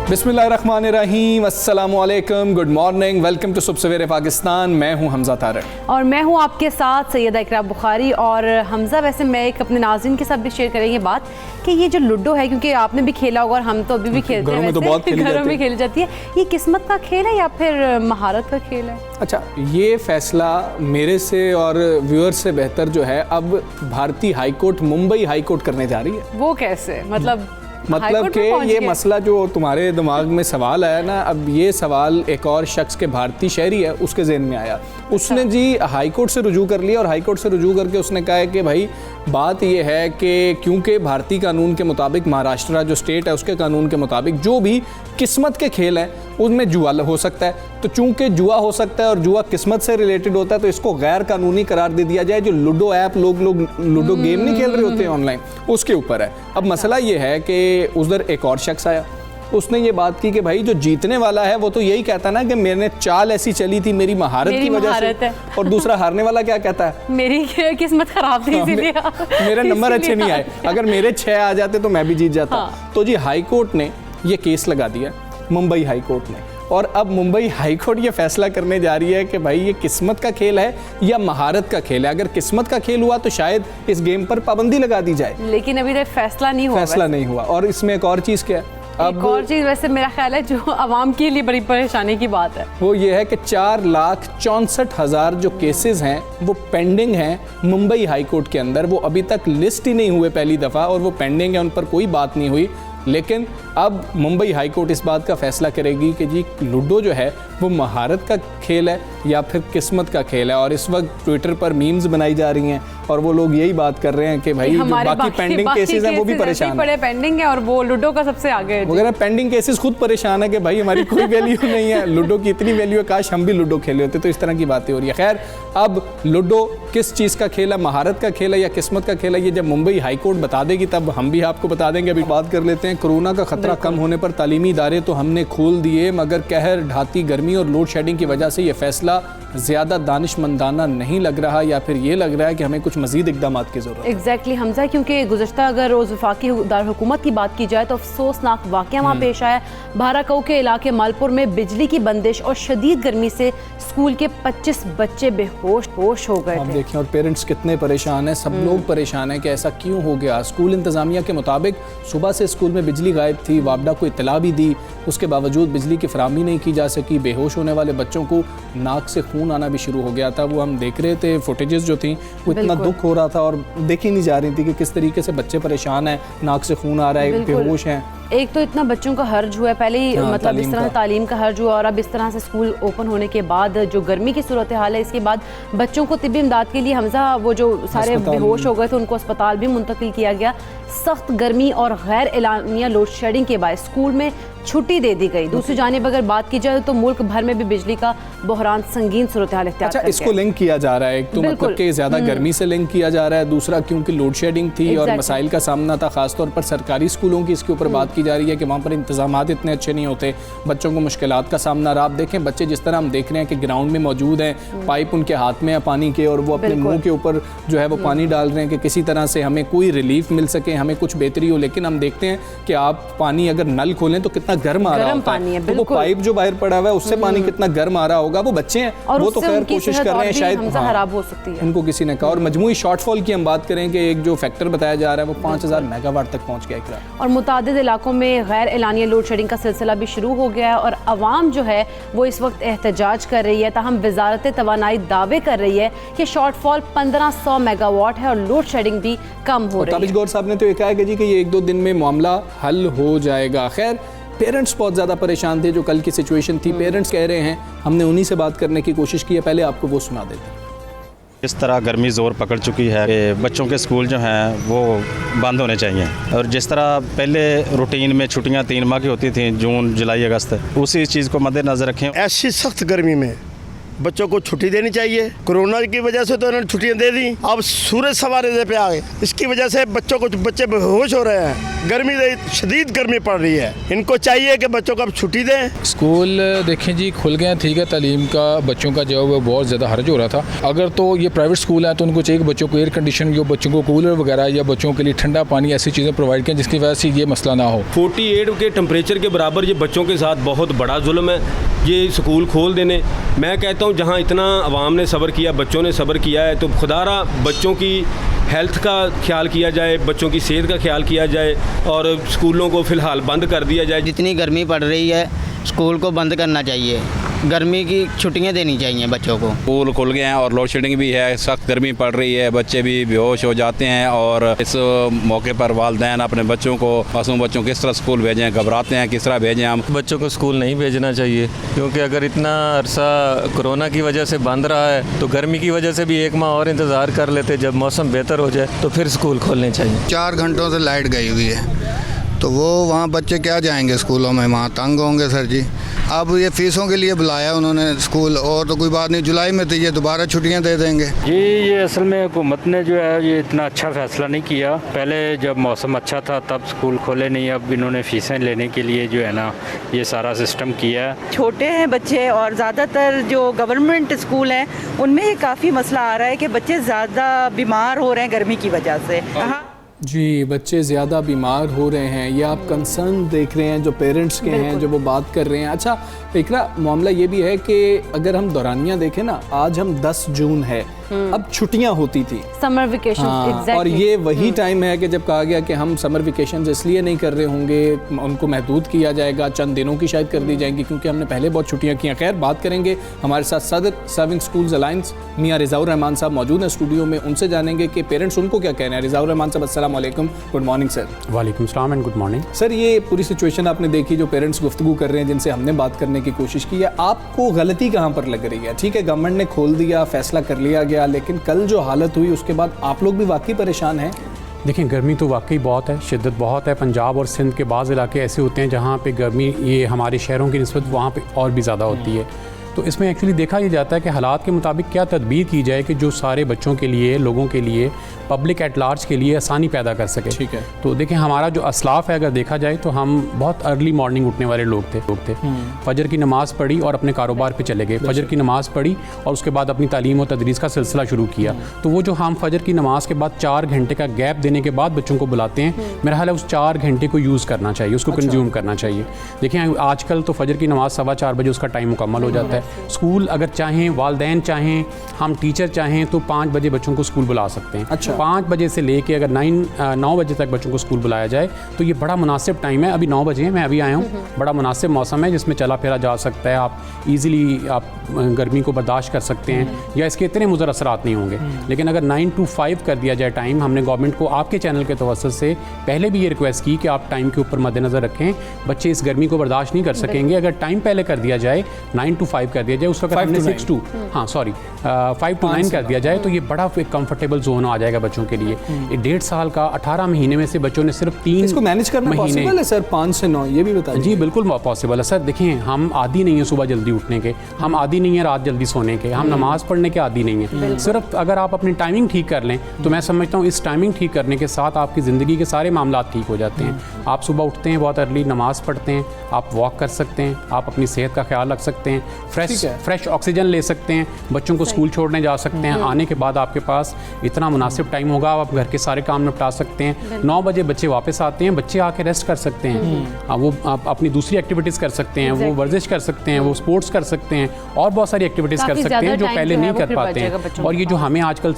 बिस्मिल्लाहिर्रहमानिर्रहीम, अस्सलामुअलैकुम, good morning, welcome to सुबह सवेरे पाकिस्तान। मैं हूं हमजा तारक और मैं हूं आपके साथ सैयदा इकरा बुखारी। और हमजा, वैसे मैं एक अपने नाज़रीन के साथ भी शेयर करेंगे बात कि ये जो लूडो है, क्योंकि आपने भी खेला होगा और हम तो अभी भी खेलते हैं, तो बहुत घरों में खेली जाती है, ये किस्मत का खेल है या फिर महारत का खेल है? अच्छा, ये फैसला मेरे से और व्यूअर्स से बेहतर जो है अब भारतीय हाईकोर्ट, मुंबई हाईकोर्ट करने जा रही है। वो कैसे? मतलब कि ये मसला जो तुम्हारे दिमाग में सवाल आया ना, अब ये सवाल एक और शख्स के भारतीय शहरी है उसके ज़हन में आया। उसने जी हाई कोर्ट से रुजू कर लिया और हाई कोर्ट से रुजू करके उसने कहा है कि भाई बात ये है कि क्योंकि भारतीय कानून के मुताबिक, महाराष्ट्र जो स्टेट है उसके कानून के मुताबिक जो भी किस्मत के खेल हैं उनमें जुआ हो सकता है, तो चूंकि जुआ हो सकता है और जुआ किस्मत से रिलेटेड होता है तो इसको गैर कानूनी करार दे दिया जाए। जो लूडो ऐप लोग लूडो गेम नहीं खेल रहे होते हैं ऑनलाइन, उसके ऊपर है। अब मसला ये है कि उधर एक और शख्स आया, उसने ये बात की कि भाई जो जीतने वाला है वो तो यही कहता ना कि मैंने चाल ऐसी चली थी मेरी महारत की वजह से, और दूसरा हारने वाला क्या कहता है? मेरी किस्मत खराब थी इसलिए मेरे नंबर अच्छे नहीं आए, अगर मेरे 6 आ जाते तो मैं भी जीत जाता। हाँ। तो जी हाई कोर्ट ने ये केस लगा दिया, मुंबई हाई कोर्ट ने, और अब मुंबई हाई कोर्ट ये फैसला करने जा रही है कि भाई ये किस्मत का खेल है या महारत का खेल है। अगर किस्मत का खेल हुआ तो शायद इस गेम पर पाबंदी लगा दी जाए, लेकिन अभी तक फैसला नहीं हुआ। और इसमें एक और चीज़ क्या है, एक और चीज़ वैसे मेरा ख्याल है जो आवाम के लिए बड़ी परेशानी की बात है, वो ये है कि 4,64,000 जो केसेस हैं वो पेंडिंग हैं मुंबई हाई कोर्ट के अंदर। वो अभी तक लिस्ट ही नहीं हुए पहली दफ़ा, और वो पेंडिंग है, उन पर कोई बात नहीं हुई। लेकिन अब मुंबई हाई कोर्ट इस बात का फैसला करेगी कि जी लूडो जो है वो महारत का खेल है या फिर किस्मत का खेल है। और इस वक्त ट्विटर पर मीम्स बनाई जा रही हैं और वो लोग यही बात कर रहे हैं कि भाई जो बाकी पेंडिंग केसेस हैं वो भी परेशान है, पेंडिंग है, और वो लूडो का सबसे आगे है। वगैरह पेंडिंग केसेस खुद परेशान है कि भाई हमारी कोई वैल्यू नहीं है, लूडो की इतनी वैल्यू है, काश हम भी लूडो खेले होते। तो इस तरह की बातें हो रही है। खैर, अब लूडो किस चीज़ का खेल है, महारत का खेल है या किस्मत का खेल है, ये जब मुंबई हाई कोर्ट बता देगी तब हम भी आपको बता देंगे। अभी बात कर लेते हैं कोरोना का खतरा कम होने पर तालीमी इदारे तो हमने खोल दिए, मगर कहर ढाती गर्मी और लोड शेडिंग की वजह से ये फैसला ज़्यादा दानिशमंदाना नहीं लग रहा, या फिर ये लग रहा है कि हमें कुछ मज़ीद इक़दामात की ज़रूरत है। एग्जैक्टली हमजा, क्योंकि गुज़श्ता अगर रोज़ वफाकी दारहुकूमत की बात की जाए तो अफसोसनाक वाक़या वहाँ पेश आया। भाराकाऊ के इलाके मालपुर में बिजली की बंदिश और शदीद गर्मी से स्कूल के 25 बच्चे बेहोश हो गए थे। देखें, और पेरेंट्स कितने परेशान हैं, सब लोग परेशान हैं कि ऐसा क्यों हो गया। स्कूल इंतज़ामिया के मुताबिक सुबह से स्कूल में बिजली गायब थी, वापडा को इत्तला भी दी, उसके बावजूद बिजली की फराहमी नहीं की जा सकी। बेहोश होने वाले बच्चों को नाक से खून आना भी शुरू हो गया था। वो हम देख रहे थे, फुटेजेस जो थी वो इतना दुख हो रहा था और देखी नहीं जा रही थी कि किस तरीके से बच्चे परेशान हैं, नाक से खून आ रहा है, बेहोश हैं। एक तो इतना बच्चों का हर्ज हुआ है पहले ही, मतलब इस तरह तालीम का हर्ज हुआ, और अब इस तरह से स्कूल ओपन होने के बाद जो गर्मी की सूरत हाल है, इसके बाद बच्चों को तिब्बी इमदाद के लिए हमजा वो जो सारे बेहोश हो गए थे उनको अस्पताल भी मुंतकिल किया गया। सख्त गर्मी और गैर एलानिया लोड शेडिंग के बाद स्कूल में छुट्टी दे दी गई। दूसरी जानिब अगर बात की जाए तो मुल्क भर में भी बिजली का बहरान संगीन सूरत हाल इख्तियार कर गया। इसको लिंक किया जा रहा है, एक तो मतलब कि ज़्यादा गर्मी से लिंक किया जा रहा है, दूसरा क्योंकि लोड शेडिंग थी और मसाइल का सामना था, खासतौर पर सरकारी स्कूलों की इसके ऊपर बात की जा रही है कि वहाँ पर इंतजामात इतने अच्छे नहीं होते, बच्चों को मुश्किलात का सामना रहा। आप देखें बच्चे जिस तरह हम देख रहे हैं कि ग्राउंड में मौजूद हैं, पाइप उनके हाथ में है पानी के, और वो अपने मुँह के ऊपर जो है वो पानी डाल रहे हैं कि किसी तरह से हमें कोई रिलीफ मिल सके, हमें कुछ बेहतरी हो। लेकिन हम देखते हैं कि आप पानी अगर नल खोलें तो कितना गर्म आ रहा होता है, तो वो पाइप जो बाहर पड़ा हुआ है उससे पानी कितना गर्म आ रहा होगा। वो बच्चे हैं, वो तो खैर कोशिश कर रहे हैं, शायद खराब हो सकती है उनको किसी ने कहा। और मजमूई शॉर्टफॉल की हम बात करें कि एक जो फैक्टर बताया जा रहा है वो 5000 मेगावाट तक पहुंच गया है, और मुतादिद इलाकों में गैर एलानिया लोड शेडिंग का सिलसिला भी शुरू हो गया है, और अवाम जो है वो इस वक्त एहतजाज कर रही है। ताहम वजारत तवानाई दावे कर रही है कि शॉर्टफॉल 1500 मेगावाट है और लोड शेडिंग भी कम हो रही है। ताबिश गौर साहब ने तो ये कहा है कि ये 1-2 दिन में मामला हल हो जाएगा। खैर, पेरेंट्स बहुत ज़्यादा परेशान थे, जो कल की सिचुएशन थी। पेरेंट्स कह रहे हैं, हमने उन्हीं से बात करने की कोशिश की है, पहले आपको वो सुना देते हैं। इस तरह गर्मी ज़ोर पकड़ चुकी है कि बच्चों के स्कूल जो हैं वो बंद होने चाहिए, और जिस तरह पहले रूटीन में छुट्टियां 3 माह की होती थी, जून जुलाई अगस्त, उसी चीज़ को मद्देनज़र रखें। ऐसी सख्त गर्मी में बच्चों को छुट्टी देनी चाहिए। कोरोना की वजह से तो इन्होंने छुट्टियां दे दी, अब सूरज सवारे पे आ गए, इसकी वजह से बच्चे बेहोश हो रहे हैं। गर्मी शदीद गर्मी पड़ रही है, इनको चाहिए कि बच्चों को अब छुट्टी दें। स्कूल देखें जी खुल गए, ठीक है, तालीम का बच्चों का जो है वो बहुत ज़्यादा हर्ज हो रहा था। अगर तो ये प्राइवेट स्कूल है तो उनको चाहिए कि बच्चों को एयर कंडीशन, जो बच्चों को कूलर वगैरह या बच्चों के लिए ठंडा पानी, ऐसी चीज़ें प्रोवाइड करें जिसकी वजह से ये मसला ना हो। 48 के टेम्परेचर के बराबर ये बच्चों के साथ बहुत बड़ा जुल्म है ये स्कूल खोल देने। मैं कहता हूँ जहाँ इतना अवाम ने सब्र किया, बच्चों ने सब्र किया है, तो खुदारा बच्चों की हेल्थ का ख्याल किया जाए, बच्चों की सेहत का ख्याल किया जाए और स्कूलों को फ़िलहाल बंद कर दिया जाए। जितनी गर्मी पड़ रही है स्कूल को बंद करना चाहिए, गर्मी की छुट्टियां देनी चाहिए बच्चों को। स्कूल खुल गए हैं और लोड शेडिंग भी है, सख्त गर्मी पड़ रही है, बच्चे भी बेहोश हो जाते हैं और इस मौके पर वालिदैन अपने बच्चों को, मासूम बच्चों को किस तरह स्कूल भेजें, घबराते हैं किस तरह भेजें। हम बच्चों को स्कूल नहीं भेजना चाहिए क्योंकि अगर इतना अरसा कोरोना की वजह से बंद रहा है तो गर्मी की वजह से भी 1 माह और इंतज़ार कर लेते, जब मौसम बेहतर हो जाए तो फिर स्कूल खोलने चाहिए। 4 घंटों से लाइट गई हुई है तो वो वहाँ बच्चे क्या जाएंगे स्कूलों में, वहाँ तंग होंगे सर जी। अब ये फीसों के लिए बुलाया उन्होंने स्कूल, और तो कोई बात नहीं, जुलाई में तो ये दोबारा छुट्टियां दे देंगे। ये असल में हुकूमत ने जो है ये इतना अच्छा फैसला नहीं किया। पहले जब मौसम अच्छा था तब स्कूल खोले नहीं, अब इन्होंने फ़ीसें लेने के लिए जो है ना ये सारा सिस्टम किया है। छोटे हैं बच्चे और ज़्यादातर जो गवर्नमेंट स्कूल हैं उनमें ये काफ़ी मसला आ रहा है कि बच्चे ज़्यादा बीमार हो रहे हैं गर्मी की वजह से। जी, बच्चे ज़्यादा बीमार हो रहे हैं, ये आप कंसर्न देख रहे हैं जो पेरेंट्स के हैं, जो वो बात कर रहे हैं। अच्छा इकरा, मामला ये भी है कि अगर हम दौरानिया देखें ना, आज हम 10 जून है, अब छुट्टियां होती थी, समर वेकेशन। हाँ, और ये वही टाइम है कि जब कहा गया कि हम समर वेकेशन इसलिए नहीं कर रहे होंगे, उनको महदूद किया जाएगा, चंद दिनों की शायद कर दी जाएंगी क्योंकि हमने पहले बहुत छुट्टियां की हैं। खैर बात करेंगे, हमारे साथ सदर सर्विंग स्कूल्स अलायंस मियाँ रिज़ाउर रहमान साहब मौजूद हैं स्टूडियो में, उनसे जानेंगे कि पेरेंट्स उनको क्या कह रहे हैं। रिज़ाउर रहमान साहब अस्सलाम वालेकुम, गुड मॉर्निंग सर। वालेकुम सलाम एंड गुड मॉर्निंग सर। ये पूरी सिचुएशन आपने देखी, जो पेरेंट्स गुफ्तगू कर रहे हैं जिनसे हमने बात करने की कोशिश की है, आपको गलती कहाँ पर लग रही है? ठीक है, गवर्नमेंट ने खोल दिया, फैसला कर लिया गया, लेकिन कल जो हालत हुई उसके बाद आप लोग भी वाकई परेशान हैं? देखिए गर्मी तो वाकई बहुत है, शिद्दत बहुत है। पंजाब और सिंध के बाज़ इलाके ऐसे होते हैं जहाँ पे गर्मी ये हमारे शहरों की निस्बत वहाँ पे और भी ज़्यादा होती है। तो इसमें एक्चुअली देखा ये जाता है कि हालात के मुताबिक क्या तदबीर की जाए कि जो सारे बच्चों के लिए, लोगों के लिए, पब्लिक एट लार्ज के लिए आसानी पैदा कर सके। ठीक है। तो देखें हमारा जो असलाफ है, अगर देखा जाए तो हम बहुत अर्ली मॉर्निंग उठने वाले लोग थे। फजर की नमाज़ पढ़ी और अपने कारोबार पे चले गए। फजर की नमाज़ पढ़ी और उसके बाद अपनी तालीम और तदरीस का सिलसिला शुरू किया। तो वो जो हम फजर की नमाज़ के बाद 4 घंटे का गैप देने के बाद बच्चों को बुलाते हैं, मेरा ख्याल है उस 4 घंटे को यूज़ करना चाहिए, उसको कंज्यूम करना चाहिए। देखें आजकल तो फजर की नमाज़ 4:15 बजे उसका टाइम मुकम्मल हो जाता है। स्कूल अगर चाहें, वालिदैन चाहें, हम टीचर चाहें तो 5 बजे बच्चों को स्कूल बुला सकते हैं। अच्छा। 5 बजे से लेके अगर 9 बजे तक बच्चों को स्कूल बुलाया जाए तो ये बड़ा मुनासिब टाइम है। अभी 9 बजे हैं, मैं अभी आया हूँ, बड़ा मुनासिब मौसम है जिसमें चला फिरा जा सकता है, आप ईज़िली आप गर्मी को बर्दाश्त कर सकते हैं या इसके इतने मुज़र असरात नहीं होंगे। लेकिन अगर 9 to 5 कर दिया जाए टाइम, हमने गवर्नमेंट को आपके चैनल के तवज्जुह से पहले भी ये रिक्वेस्ट की कि आप टाइम के ऊपर मद्देनज़र रखें, बच्चे इस गर्मी को बर्दाश्त नहीं कर सकेंगे। अगर टाइम पहले कर दिया जाए, 9 to 5 कर दिया जाए, उस वक्त हमने 5 to 9 कर दिया जाए तो ये बड़ा एक कंफर्टेबल जोन आ जाएगा बच्चों के लिए। 1.5 साल का 18 महीने में से बच्चों ने सिर्फ 3 इसको मैनेज करना पॉसिबल है सर? 5 से 9 ये भी बताइए। जी बिल्कुल पॉसिबल है सर। देखिए हम आदी नहीं है सुबह जल्दी उठने के, हम आदी नहीं है रात जल्दी सोने के, हम नमाज़ पढ़ने के आदी नहीं है। सिर्फ अगर आप अपनी टाइमिंग ठीक कर लें तो मैं समझता हूँ इस टाइमिंग ठीक करने के साथ आपकी ज़िंदगी के सारे मामला ठीक हो जाते हैं। आप सुबह उठते हैं, बहुत अर्ली नमाज़ पढ़ते हैं, आप वॉक कर सकते हैं, आप अपनी सेहत का ख्याल रख सकते हैं, फ्रेश ऑक्सीजन ले सकते हैं, बच्चों को स्कूल छोड़ने जा सकते हैं। आने के बाद आपके पास इतना मुनासिब टाइम होगा, आप घर के सारे काम निपटा सकते हैं। 9 बजे बच्चे वापस आते हैं, बच्चे आके रेस्ट कर सकते हैं, वो अपनी दूसरी एक्टिविटीज़ कर सकते हैं, वो वर्जिश कर सकते हैं, वो स्पोर्ट्स कर सकते हैं और बहुत सारी एक्टिविटीज़ कर सकते हैं जो पहले नहीं कर पाते हैं। और ये जो हमें आजकल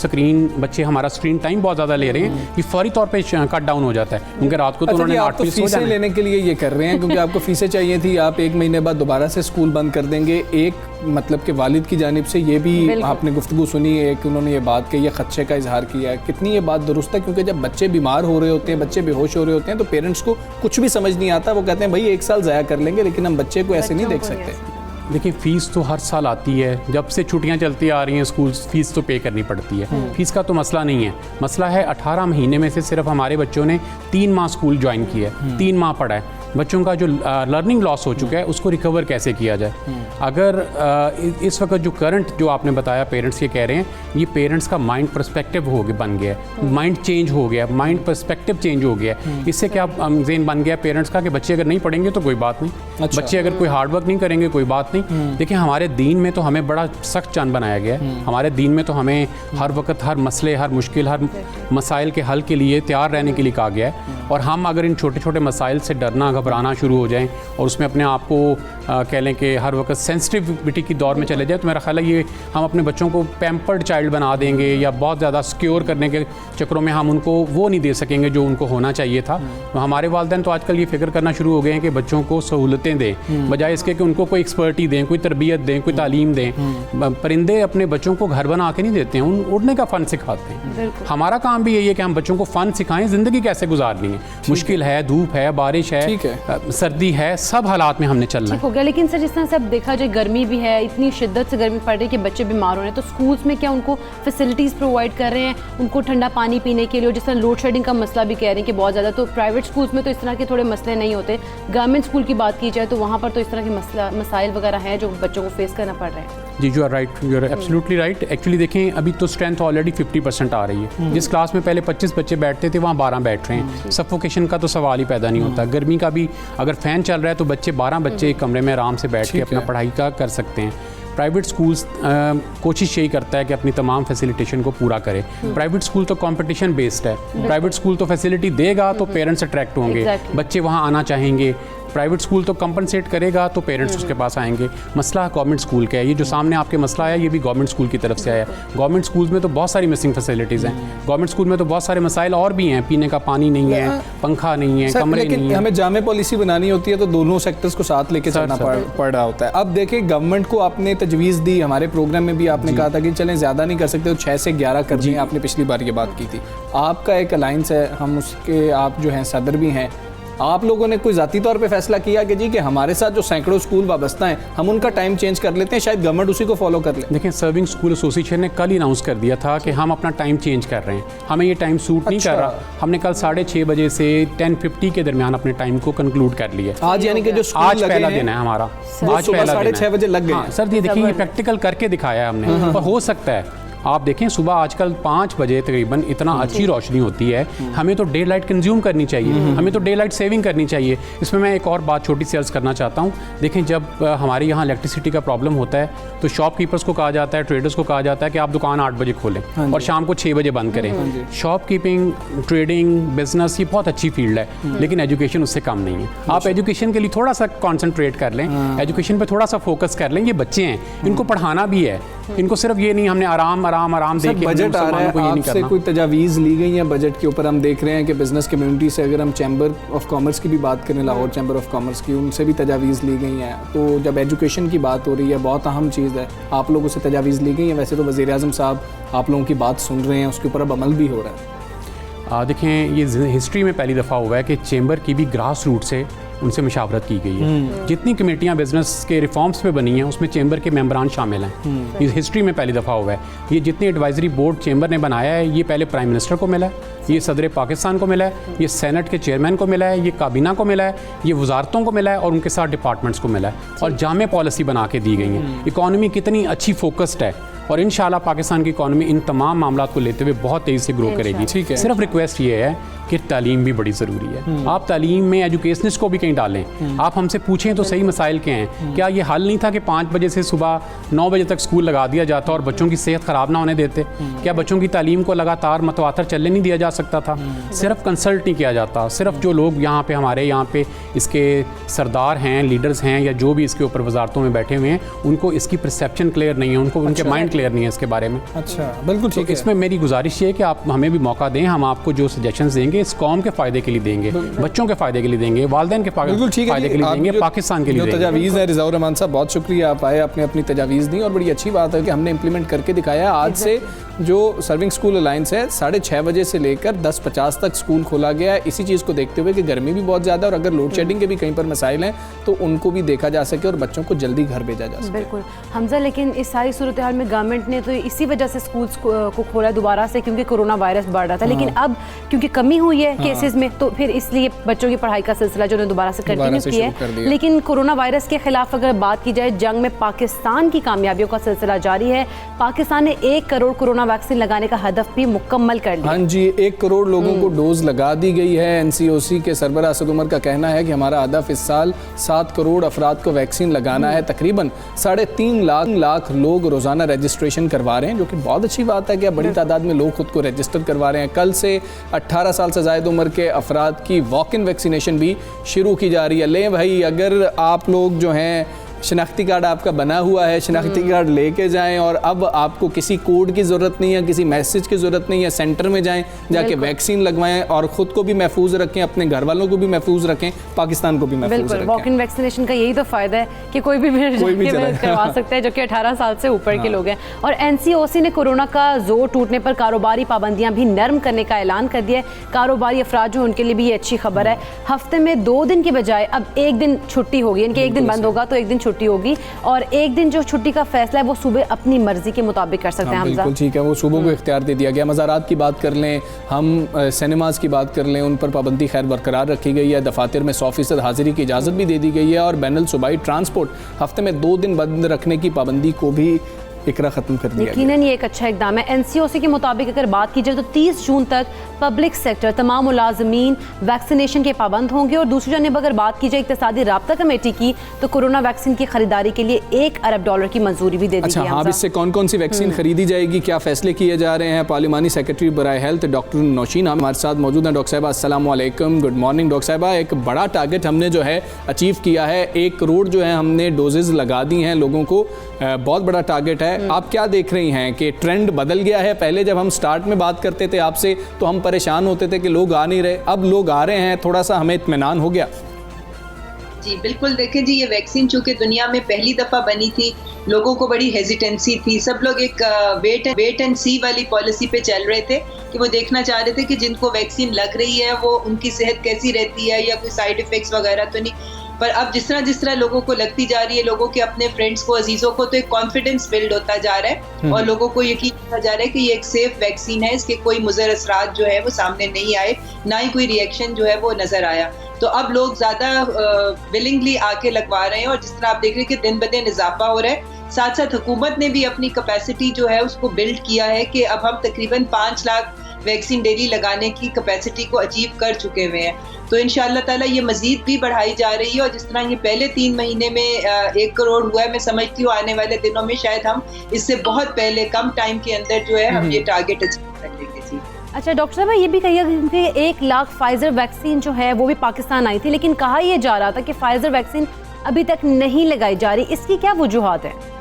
बच्चे हमारा स्क्रीन टाइम बहुत ज़्यादा ले रहे हैं, ये फौरी तौर पर कट डाउन हो जाता है क्योंकि रात को तो उन्होंने 8 फीसें लेने के लिए ये कर रहे हैं क्योंकि आपको फीसें चाहिए थी, आप 1 महीने बाद दोबारा से स्कूल बंद कर देंगे। एक मतलब कि वालिद की जानिब से ये भी आपने गुफ्तगू सुनी है कि उन्होंने ये बात कही है, खदशे का इजहार किया है। कितनी ये बात दुरुस्त है? क्योंकि जब बच्चे बीमार हो रहे होते हैं, बच्चे बेहोश हो रहे होते हैं तो पेरेंट्स को कुछ भी समझ नहीं आता, वो कहते हैं भाई 1 साल ज़ाया कर लेंगे लेकिन हम बच्चे को ऐसे नहीं देख सकते। देखिए फ़ीस तो हर साल आती है, जब से छुट्टियां चलती आ रही हैं स्कूल फ़ीस तो पे करनी पड़ती है। फ़ीस का तो मसला नहीं है, मसला है 18 महीने में से सिर्फ हमारे बच्चों ने 3 माह स्कूल ज्वाइन किया है, 3 माह पढ़ा है। बच्चों का जो लर्निंग लॉस हो चुका है उसको रिकवर कैसे किया जाए। अगर इस वक्त जो करंट जो आपने बताया पेरेंट्स ये कह रहे हैं, ये पेरेंट्स का माइंड पर्सपेक्टिव हो गया, बन गया, माइंड चेंज हो गया, माइंड पर्सपेक्टिव चेंज हो गया। इससे क्या जेन बन गया पेरेंट्स का कि बच्चे अगर नहीं पढ़ेंगे तो कोई बात नहीं, बच्चे अगर कोई हार्ड वर्क नहीं करेंगे कोई बात नहीं। देखिए हमारे दीन में तो हमें बड़ा सख्त चांद बनाया गया है। हमारे दीन में तो हमें हर वक्त हर मसले, हर मुश्किल, हर मसाइल के हल के लिए तैयार रहने के लिए कहा गया है। और हम अगर इन छोटे छोटे मसाइल से डरना घबराना शुरू हो जाएं और उसमें अपने आप को कह लें कि हर वक्त सेंसिटिविटी की दौर में चले जाए, तो मेरा ख्याल है ये हम अपने बच्चों को पैम्पर्ड चाइल्ड बना देंगे या बहुत ज़्यादा सिक्योर करने के चक्करों में हम उनको वो नहीं दे सकेंगे जो उनको होना चाहिए था। तो हमारे वालिदैन तो आजकल ये फिक्र करना शुरू हो गए हैं कि बच्चों को सहूलतें दें, बजाय इसके कि उनको कोई एक्सपर्टी दें, कोई तरबियत दें, कोई तालीम दें। परिंदे अपने बच्चों को घर बना के नहीं देते हैं, उड़ने का फ़न सिखाते हैं। हमारा काम भी यही है कि हम बच्चों को फ़न सिखाएं, ज़िंदगी कैसे गुजारनी है। मुश्किल है, धूप है, बारिश है, सर्दी है, सब हालात में हमने चलना है। लेकिन सर जिस तरह से अब देखा जाए गर्मी भी है, इतनी शिद्दत से गर्मी पड़ रही है कि बच्चे बीमार हो रहे हैं, तो स्कूल्स में क्या उनको फैसिलिटीज़ प्रोवाइड कर रहे हैं उनको ठंडा पानी पीने के लिए? और जिस तरह लोड शेडिंग का मसला भी कह रहे हैं कि बहुत ज़्यादा, तो प्राइवेट स्कूल्स में तो इस तरह के थोड़े मसले नहीं होते। गवर्नमेंट स्कूल की बात की जाए तो वहाँ पर तो इस तरह के मसाइल वगैरह हैं जो बच्चों को फेस करना पड़ रहे हैं। जी you are right, you are absolutely right. Actually देखें अभी तो स्ट्रेंथ ऑलरेडी 50% आ रही है। जिस क्लास में पहले 25 बच्चे बैठते थे वहाँ 12 बैठ रहे हैं। सफोकेशन का तो सवाल ही पैदा नहीं होता। गर्मी का भी अगर फ़ैन चल रहा है तो बच्चे 12 बच्चे एक कमरे में आराम से बैठ के अपना पढ़ाई का कर सकते हैं। प्राइवेट स्कूल्स कोशिश यही करता है कि अपनी तमाम फैसिलिटेशन को पूरा करे। प्राइवेट स्कूल तो कंपटीशन बेस्ड है। प्राइवेट स्कूल तो फैसिलिटी देगा तो पेरेंट्स अट्रैक्ट होंगे, बच्चे वहाँ आना चाहेंगे। प्राइवेट स्कूल तो कंपनसेट करेगा तो पेरेंट्स उसके पास आएंगे। मसला गवर्नमेंट स्कूल का है। ये जो सामने आपके मसला है ये भी गवर्नमेंट स्कूल की तरफ से आया है। गवर्नमेंट स्कूल्स में तो बहुत सारी मिसिंग फैसिलिटीज़ हैं। गवर्नमेंट स्कूल में तो बहुत सारे मसाइल और भी हैं, पीने का पानी नहीं है, पंखा नहीं है, कमरे नहीं है। हमें जामे पॉलिसी बनानी होती है तो दोनों सेक्टर्स को साथ लेके चलना पड़ रहा होता है। अब देखिए गवर्नमेंट को आपने तजवीज़ दी, हमारे प्रोग्राम में भी आपने कहा था कि चलें ज़्यादा नहीं कर सकते तो 6 से 11 कर दें। आपने पिछली बार ये बात की थी। आपका एक अलायंस है, हम उसके आप जो हैं सदर भी हैं। आप लोगों ने कोई ज़ाती तौर पे फैसला किया कि जी कि हमारे साथ जो सैकड़ों स्कूल वाबस्ता हैं हम उनका टाइम चेंज कर लेते हैं, शायद गवर्नमेंट उसी को फॉलो कर ले? देखिए सर्विंग स्कूल एसोसिएशन ने कल ही अनाउंस कर दिया था कि हम अपना टाइम चेंज कर रहे हैं, हमें ये टाइम सूट नहीं कर रहा। हमने कल 6:30 बजे से 10:50 के दरमियान अपने टाइम को कंक्लूड कर लिया। आज यानी कि जो आज पहला दिन है हमारा, आज पहला 6:30 बजे लग गए। सर ये देखिए ये प्रैक्टिकल करके दिखाया है हमने। और हो सकता है आप देखें सुबह आजकल 5 बजे तकरीबन इतना अच्छी रोशनी होती है। हमें तो डे लाइट कंज्यूम करनी चाहिए, हमें तो डे लाइट सेविंग करनी चाहिए। इसमें मैं एक और बात छोटी सी अर्ज करना चाहता हूँ। देखें जब हमारे यहाँ इलेक्ट्रिसिटी का प्रॉब्लम होता है तो शॉपकीपर्स को कहा जाता है, ट्रेडर्स को कहा जाता है कि आप दुकान 8 बजे खोलें और शाम को 6 बजे बंद करें। शॉपकीपिंग, ट्रेडिंग, बिजनेस ये बहुत अच्छी फील्ड है, लेकिन एजुकेशन उससे कम नहीं है। आप एजुकेशन के लिए थोड़ा सा कॉन्सेंट्रेट कर लें, एजुकेशन पर थोड़ा सा फोकस कर लें। ये बच्चे हैं, इनको पढ़ाना भी है, इनको सिर्फ ये नहीं हमने आराम देके बजट आ रहा है। आपसे कोई तजावीज़ ली गई है बजट के ऊपर? हम देख रहे हैं कि बिजनेस कम्युनिटी से अगर हम चैम्बर ऑफ कॉमर्स की भी बात करें, लाहौर चैम्बर ऑफ कॉमर्स की, उनसे भी तजावीज़ ली गई हैं। तो जब एजुकेशन की बात हो रही है, बहुत अहम चीज़ है, आप लोगों से तजावीज़ ली गई हैं? वैसे तो वज़ीर आज़म साहब आप लोगों की बात सुन रहे हैं, उसके ऊपर अब अमल भी हो रहा है। देखें ये हिस्ट्री में पहली दफ़ा हुआ है कि चैम्बर की भी ग्रास रूट से उनसे मुशावरत की गई है। जितनी कमेटियाँ बिजनेस के रिफॉर्म्स पे बनी हैं उसमें चैम्बर के मेंबरान शामिल हैं। ये हिस्ट्री में पहली दफ़ा हुआ है। ये जितनी एडवाइजरी बोर्ड चैम्बर ने बनाया है ये पहले प्राइम मिनिस्टर को मिला है, ये सदर पाकिस्तान को मिला है, ये सेनेट के चेयरमैन को मिला है, ये काबीना को मिला है, ये वजारतों को मिला है और उनके साथ डिपार्टमेंट्स को मिला है। और जामे पॉलिसी बना के दी गई है। इकॉनमी कितनी अच्छी फोकस्ड है और इंशाल्लाह पाकिस्तान की इकॉनमी इन तमाम मामलों को लेते हुए बहुत तेज़ी से ग्रो करेगी। ठीक है। सिर्फ रिक्वेस्ट ये है कि तालीम भी बड़ी ज़रूरी है। आप तालीम में एजुकेशनिस्ट को भी कहीं डालें। आप हमसे पूछें तो सही मसाइल के हैं। क्या ये हल नहीं था कि 5 बजे से सुबह 9 बजे तक स्कूल लगा दिया जाता और बच्चों की सेहत ख़राब ना होने देते? क्या बच्चों की तालीम को लगातार मतवातर चलने नहीं दिया जा सकता था? सिर्फ कंसल्ट नहीं किया जाता। सिर्फ जो लोग यहाँ पे हमारे यहाँ पे इसके सरदार हैं, लीडर्स हैं या जो भी इसके ऊपर वजारतों में बैठे हुए हैं उनको इसकी परसेप्शन क्लियर नहीं है, उनको उनके माइंड क्लियर नहीं है इसके बारे में। अच्छा बिल्कुल ठीक है। इसमें मेरी गुजारिश ये है कि आप हमें भी मौका दें, हम आपको जो सजेशंस देंगे इस कौम के फ़ायदे के लिए देंगे, बच्चों के फ़ायदे के लिए देंगे, वालिदैन के फ़ायदे के लिए देंगे, पाकिस्तान के लिए देंगे। तजावीज़ है रिज़वाउर रहमान साहब, बहुत शुक्रिया आप आए, आपने अपनी तजावीज़ दी और बड़ी अच्छी बात है कि हमने इम्प्लीमेंट करके दिखाया। आज से जो सर्विंग स्कूल अलायंस है 6:30 बजे से लेकर 10:50 तक स्कूल खोला गया है, इसी चीज़ को देखते हुए कि गर्मी भी बहुत ज़्यादा है और अगर लोड शेडिंग के भी कहीं पर मसाइल हैं तो उनको भी देखा जा सके और बच्चों को जल्दी घर भेजा जा सके। बिल्कुल हमजा, लेकिन इस सारी सूरत हाल में गवर्नमेंट ने तो इसी वजह से स्कूल्स को खोला दोबारा से क्योंकि कोरोना वायरस बढ़ रहा था, लेकिन अब क्योंकि कमी हुई है केसेस में तो फिर इसलिए बच्चों की पढ़ाई का सिलसिला जो दोबारा दोबारा से कंटिन्यू की है। लेकिन कोरोना वायरस के खिलाफ अगर बात की जाए, जंग में पाकिस्तान की कामयाबियों का सिलसिला जारी है। पाकिस्तान ने 1 करोड़ कोरोना वैक्सीन लगाने का हदफ भी मुकम्मल कर लिया। हाँ जी, 1 करोड़ लोगों को डोज लगा दी गई है। NCOC के सरबराह असद उमर का कहना है कि हमारा हदफ इस साल 7 करोड़ अफराद को वैक्सीन लगाना है। तकरीबन 3.5 लाख लोग रोज़ाना रजिस्ट्रेशन करवा रहे हैं, जो कि बहुत अच्छी बात है कि अब बड़ी तादाद में लोग खुद को रजिस्टर करवा रहे हैं। कल से 18 साल से ज़ायद उम्र के अफराद की वॉक इन वैक्सीनेशन भी शुरू की जा रही है। ले भाई, अगर आप लोग जो हैं शनाख्ती कार्ड आपका बना हुआ है, शनाख्ती कार्ड लेके जाएं और अब आपको किसी कोड की ज़रूरत नहीं है, किसी मैसेज की ज़रूरत नहीं है। सेंटर में जाएं, जाके वैक्सीन लगवाएं और ख़ुद को भी महफूज रखें, अपने घर वालों को भी महफूज रखें, पाकिस्तान को भी महफूज रखें। वॉक इन वैक्सीनेशन का यही तो फ़ायदा है कि कोई भी करवा सकता है, जो कि 18 साल से ऊपर के लोग हैं। और NCOC ने कोरोना का जोर टूटने पर कारोबारी पाबंदियाँ भी नरम करने का ऐलान कर दिया है। कारोबारी अफराद जो उनके लिए भी ये अच्छी खबर है। हफ्ते में 2 दिन की बजाय अब 1 दिन छुट्टी होगी, इनके 1 दिन बंद होगा तो 1 दिन छुट्टी होगी, और 1 दिन जो छुट्टी का फैसला है वो सुबह अपनी मर्जी के मुताबिक कर सकते हैं। बिल्कुल ठीक है, वो सुबह को इख्तियार दे दिया गया। मज़ारात की बात कर लें, हम सिनेमाज़ की बात कर लें, उन पर पाबंदी खैर बरकरार रखी गई है। दफातर में 100% हाजिरी की इजाज़त भी दे दी गई है और बैनुल सूबाई ट्रांसपोर्ट हफ्ते में 2 दिन बंद रखने की पाबंदी को भी इकरा ख़त्म कर दिया। यकीनन ये एक अच्छा इकदाम है। NCOC के मुताबिक अगर बात की जाए तो 30 जून तक पब्लिक सेक्टर तमाम मुलाजमीन वैक्सीनेशन के पाबंद होंगे। और दूसरी जानब अगर बात की जाए इक़्तिसादी राब्ता कमेटी की, तो कोरोना वैक्सीन की खरीदारी के लिए $1 अरब की मंजूरी भी दे दी गई है। हाँ, इससे कौन कौन सी वैक्सीन खरीदी जाएगी, क्या फैसले किए जा रहे हैं? पार्लिमानी सेक्रेटरी बराए हेल्थ डॉक्टर नौशीन हमारे साथ मौजूद हैं। डॉक्टर साहिबा अस्सलाम वालेकुम, गुड मॉर्निंग। डॉक्टर साहिबा, एक बड़ा टारगेट हमने जो है अचीव किया है, 1 करोड़ जो है हमने डोजेज़ लगा दी हैं लोगों को, बहुत बड़ा टारगेट है। आप क्या देख रही हैं कि ट्रेंड बदल गया है? पहले जब हम स्टार्ट में बात करते थे आपसे तो हम परेशान होते थे कि लोग आ नहीं रहे, अब लोग आ रहे हैं, थोड़ा सा हमें इत्मीनान हो गया। जी बिल्कुल, देखें जी, ये वैक्सीन चूँकि दुनिया में पहली दफ़ा बनी थी, लोगों को बड़ी हेजिटेंसी थी, सब लोग एक वेट एंड सी वाली पॉलिसी पे चल रहे थे कि वो देखना चाह रहे थे कि जिनको वैक्सीन लग रही है वो उनकी सेहत कैसी रहती है या कोई साइड इफ़ेक्ट्स वगैरह तो नहीं। पर अब जिस तरह लोगों को लगती जा रही है, लोगों के अपने फ्रेंड्स को, अजीज़ों को, तो एक कॉन्फिडेंस बिल्ड होता जा रहा है और लोगों को यकीन होता जा रहा है कि ये एक सेफ वैक्सीन है, इसके कोई मुज़र असरात जो है वो सामने नहीं आए, ना ही कोई रिएक्शन जो है वो नज़र आया। तो अब लोग ज़्यादा विलिंगली आके लगवा रहे हैं और जिस तरह आप देख रहे हैं कि दिन ब दिन इजाफा हो रहा है। साथ साथ हुकूमत ने भी अपनी कैपेसिटी जो है उसको बिल्ड किया है कि अब हम तकरीबन 5 लाख वैक्सीन डेली लगाने की कैपेसिटी को अचीव कर चुके हुए हैं। तो इंशाअल्लाह ताला ये मजीद भी बढ़ाई जा रही है और जिस तरह ये पहले 3 महीने में 1 करोड़ हुआ है, मैं समझती हूँ आने वाले दिनों में शायद हम इससे बहुत पहले कम टाइम के अंदर जो है हम ये टारगेट अचीव कर लेंगे। जी अच्छा डॉक्टर साहब, ये भी कहिएगा कि 1 लाख फाइजर वैक्सीन जो है वो भी पाकिस्तान आई थी, लेकिन कहा यह जा रहा था कि फाइजर वैक्सीन अभी तक नहीं लगाई जा रही, इसकी क्या वजूहात है?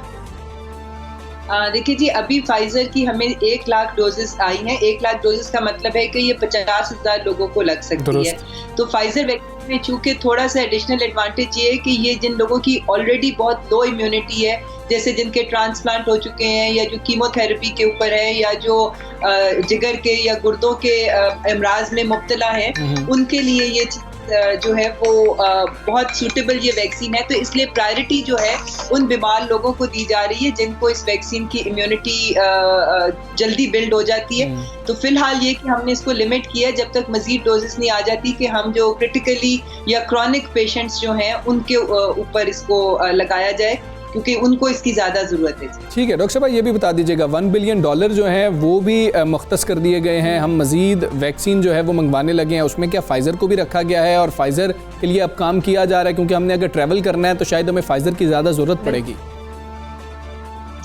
देखिए जी, अभी फाइजर की हमें 1 लाख डोजेस आई हैं। 1 लाख डोजेस का मतलब है कि ये 50,000 लोगों को लग सकती है। तो फाइजर वैक्सीन में चूंकि थोड़ा सा एडिशनल एडवांटेज ये है कि ये जिन लोगों की ऑलरेडी बहुत लो इम्यूनिटी है, जैसे जिनके ट्रांसप्लांट हो चुके हैं या जो कीमोथेरेपी के ऊपर है या जो जिगर के या गुर्दों के अमराज में मुब्तला है, उनके लिए ये जो है वो बहुत सूटेबल ये वैक्सीन है। तो इसलिए प्रायोरिटी जो है उन बीमार लोगों को दी जा रही है जिनको इस वैक्सीन की इम्यूनिटी जल्दी बिल्ड हो जाती है। तो फिलहाल ये कि हमने इसको लिमिट किया जब तक मजीद डोजेस नहीं आ जाती कि हम जो क्रिटिकली या क्रॉनिक पेशेंट्स जो हैं उनके ऊपर इसको लगाया जाए, क्योंकि उनको इसकी ज़्यादा ज़रूरत है। ठीक है डॉक्टर साहब, ये भी बता दीजिएगा $1 बिलियन जो हैं वो भी मुख्तस कर दिए गए हैं, हम मज़ीद वैक्सीन जो है वो मंगवाने लगे हैं, उसमें क्या फ़ाइज़र को भी रखा गया है और फ़ाइज़र के लिए अब काम किया जा रहा है? क्योंकि हमने अगर ट्रैवल करना है तो शायद हमें फ़ाइज़र की ज़्यादा ज़रूरत पड़ेगी।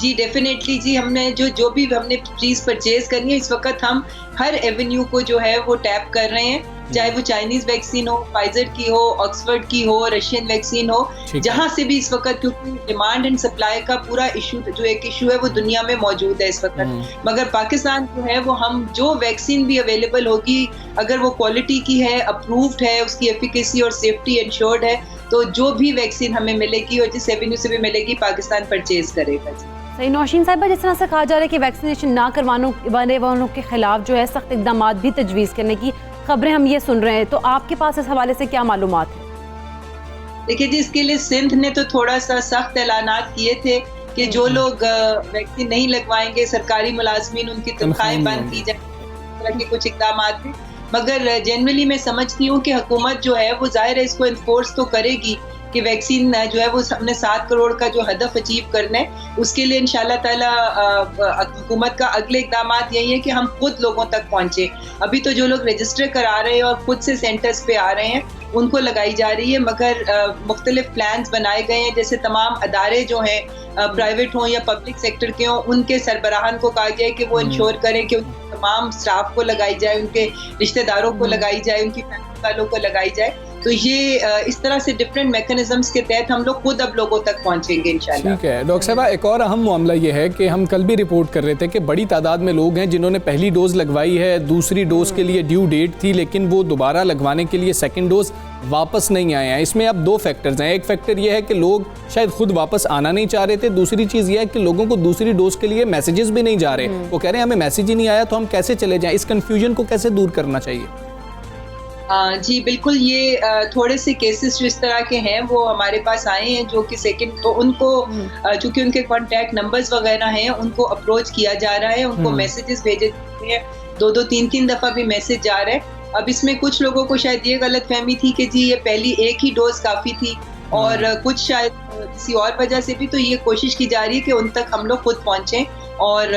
जी डेफिनेटली जी, हमने जो भी हमने चीज़ परचेज करनी है, इस वक्त हम हर एवेन्यू को जो है वो टैप कर रहे हैं, चाहे वो चाइनीज़ वैक्सीन हो, फाइजर की हो, ऑक्सफोर्ड की हो, रशियन वैक्सीन हो, जहाँ से भी इस वक्त, क्योंकि डिमांड एंड सप्लाई का पूरा इशू जो एक इशू है वो दुनिया में मौजूद है इस वक्त। मगर पाकिस्तान जो है वो हम जो वैक्सीन भी अवेलेबल होगी, अगर वो क्वालिटी की है, अप्रूव्ड है, उसकी एफिकेसी और सेफ्टी इंश्योर्ड है, तो जो भी वैक्सीन हमें मिलेगी और जिस एवेन्यू से भी मिलेगी पाकिस्तान परचेज करेगा। सही। नौशीन साहिबा, जिस तरह से कहा जा रहा है कि वैक्सीनेशन ना करवाने वालों के खिलाफ जो है सख्त इकदाम भी तजवीज़ करने की खबरें हम ये सुन रहे हैं, तो आपके पास इस हवाले से क्या मालूमात है? देखिए जी, इसके लिए सिंध ने तो थोड़ा सा सख्त ऐलानात किए थे कि जो लोग वैक्सीन नहीं लगवाएंगे, सरकारी मुलाजमीन उनकी तनख्वाहें बंद की जाएंगी, इस तरह के कुछ इकदाम थे। मगर जनरली मैं समझती हूँ कि हुकूमत जो है वो ज़ाहिर है इसको इन्फोर्स तो करेगी कि वैक्सीन जो है वो हमने 7 करोड़ का जो हदफ अचीव करना है, उसके लिए इंशाल्लाह ताला हुकूमत का अगले इक़दाम यही है कि हम खुद लोगों तक पहुँचे। अभी तो जो लोग रजिस्टर करा रहे हैं और खुद से सेंटर्स पे आ रहे हैं उनको लगाई जा रही है, मगर मुख्तलिफ प्लान्स बनाए गए हैं, जैसे तमाम अदारे जो हैं प्राइवेट हों या पब्लिक सेक्टर के हों, उनके सरबराहान को कहा गया है कि वो इंश्योर करें कि तमाम स्टाफ को लगाई जाए, उनके रिश्तेदारों को लगाई जाए, उनकी फैमिली वालों को लगाई जाए। तो ये इस तरह से डिफरेंट मैकेनिज्म्स के तहत हम लोग खुद अब लोगों तक पहुंचेंगे इंशाल्लाह। ठीक है डॉक्टर साहब, एक और अहम मामला ये है कि हम कल भी रिपोर्ट कर रहे थे कि बड़ी तादाद में लोग हैं जिन्होंने पहली डोज लगवाई है, दूसरी डोज के लिए ड्यू डेट थी, लेकिन वो दोबारा लगवाने के लिए सेकंड डोज वापस नहीं आए हैं। इसमें अब 2 फैक्टर्स हैं। एक फैक्टर ये है कि लोग शायद खुद वापस आना नहीं चाह रहे थे, दूसरी चीज़ ये है कि लोगों को दूसरी डोज के लिए मैसेजेस भी नहीं जा रहे, वो कह रहे हैं हमें मैसेज ही नहीं आया तो हम कैसे चले जाएं। इस कन्फ्यूजन को कैसे दूर करना चाहिए? जी बिल्कुल, ये थोड़े से केसेस जो इस तरह के हैं वो हमारे पास आए हैं, जो कि सेकंड तो उनको चूँकि उनके कॉन्टैक्ट नंबर्स वगैरह हैं उनको अप्रोच किया जा रहा है, उनको मैसेजेस भेजे जाते हैं, 2-2 3-3 दफ़ा भी मैसेज जा रहा है। अब इसमें कुछ लोगों को शायद ये गलतफहमी थी कि जी ये पहली एक ही डोज काफ़ी थी, और कुछ शायद किसी और वजह से भी तो ये कोशिश की जा रही है कि उन तक हम लोग खुद पहुँचें और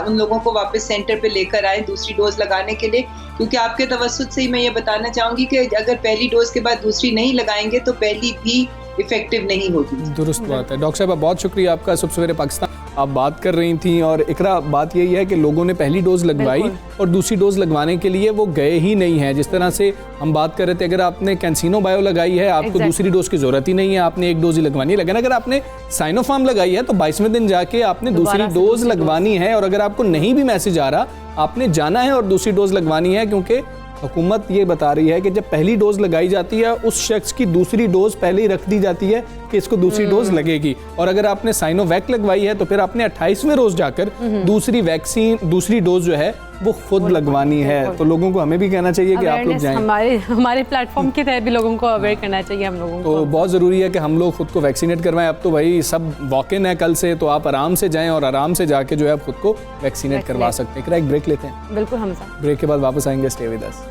उन लोगों को वापस सेंटर पे लेकर आए दूसरी डोज लगाने के लिए, क्योंकि आपके तवस्सुत से ही मैं ये बताना चाहूँगी कि अगर पहली डोज के बाद दूसरी नहीं लगाएंगे तो पहली भी इफेक्टिव नहीं होगी। दुरुस्त बात है। डॉक्टर साहब बहुत शुक्रिया आपका। सुबह सवेरे पाकिस्तान आप बात कर रही थी, और इकरा बात यही है कि लोगों ने पहली डोज लगवाई और दूसरी डोज लगवाने के लिए वो गए ही नहीं है। जिस तरह से हम बात कर रहे थे, अगर आपने कैंसिनो बायो लगाई है आपको दूसरी डोज की जरूरत ही नहीं है, आपने एक डोज ही लगवानी है। लेकिन अगर आपने साइनोफार्म लगाई है तो 22वें दिन जाके आपने दूसरी डोज लगवानी है, और अगर आपको नहीं भी मैसेज आ रहा आपने जाना है और दूसरी डोज लगवानी है, क्योंकि हुकूमत ये बता रही है कि जब पहली डोज लगाई जाती है उस शख्स की दूसरी डोज पहले ही रख दी जाती है कि इसको दूसरी डोज लगेगी, और अगर आपने साइनोवैक लगवाई है तो फिर आपने 28वें रोज जाकर दूसरी वैक्सीन दूसरी डोज जो है वो खुद लगवानी है। तो लोगों को हमें भी कहना चाहिए कि आप लोग जाएं, हमारे प्लेटफॉर्म के तहत भी लोगों को अवेयर करना चाहिए हम लोगों को। तो बहुत ज़रूरी है कि हम लोग खुद को वैक्सीनेट करवाएं। अब तो भाई सब वॉक-इन है कल से, तो आप आराम से जाएं और आराम से जाके जो है खुद को वैक्सीनेट करवा सकते हैं। एक ब्रेक लेते हैं। बिल्कुल हमजा, ब्रेक के बाद वापस आएंगे। Stay with us.